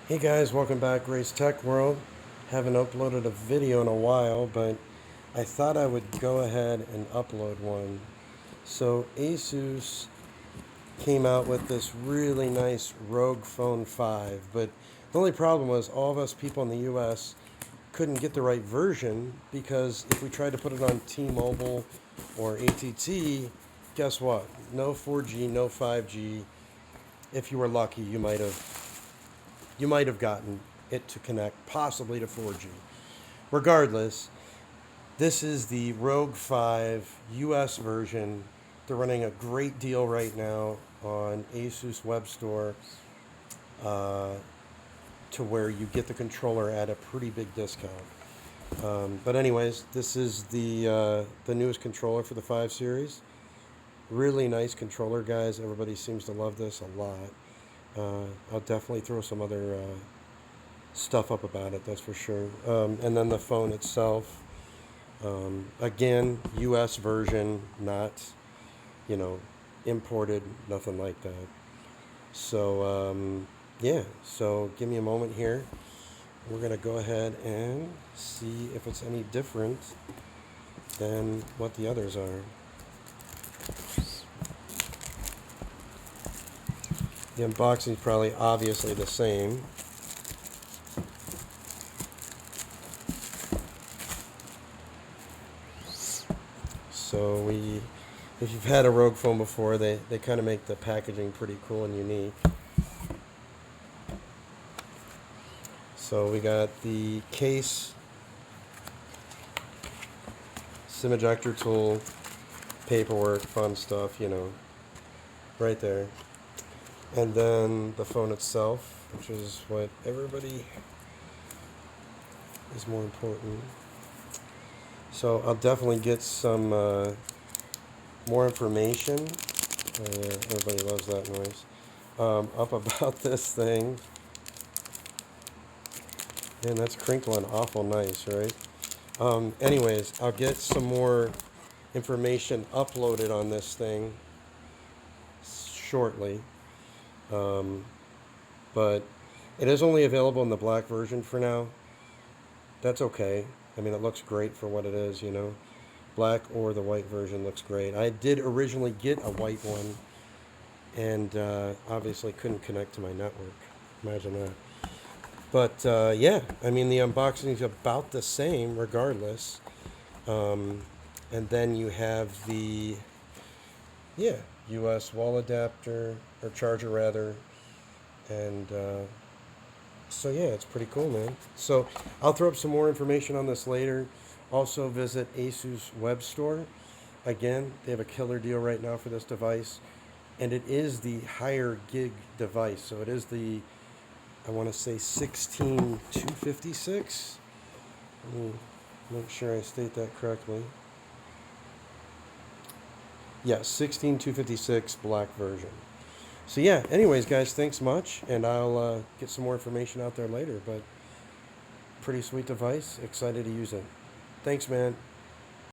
Hey guys, welcome back, Race Tech World. Haven't uploaded a video in a while, but I thought I would go ahead and upload one. So Asus came out with this really nice ROG Phone 5, but the only problem was all of us people in the US couldn't get the right version because if we tried to put it on T-Mobile or AT&T, guess what? No 4G, no 5G. If you were lucky, you might have gotten it to connect possibly to 4G. Regardless, this is the ROG 5 US version. They're running a great deal right now on Asus Web Store uh, to where you get the controller at a pretty big discount. But anyways, this is the newest controller for the 5 series. Really nice controller, guys. Everybody seems to love this a lot. I'll definitely throw some other stuff up about it, that's for sure. And then the phone itself, again, US version, not, you know, imported, nothing like that. So, yeah, so give me a moment here. We're going to go ahead and see if it's any different than what the others are. The unboxing is probably obviously the same. So if you've had a ROG phone before, they kind of make the packaging pretty cool and unique. So we got the case, SIM ejector tool, paperwork, fun stuff, right there. And then the phone itself, which is what everybody is more important. So I'll definitely get some more information. Everybody loves that noise. Up about this thing. And that's crinkling awful nice, right? Anyways, I'll get some more information uploaded on this thing shortly. But it is only available in the black version for now. That's okay. I mean, it looks great for what it is, Black or the white version looks great. I did originally get a white one, and obviously couldn't connect to my network. Imagine that. But yeah, I mean, the unboxing is about the same regardless. And then you have the, yeah, US wall adapter, or charger rather. And so yeah, it's pretty cool, man. So I'll throw up some more information on this later. Also visit Asus Web Store. Again, they have a killer deal right now for this device. And it is the higher gig device. So it is the, I want to say 16256. Let me make sure I state that correctly. Yeah, 16256 black version. So yeah, anyways, guys, thanks much, and I'll get some more information out there later. But pretty sweet device. Excited to use it. Thanks, man.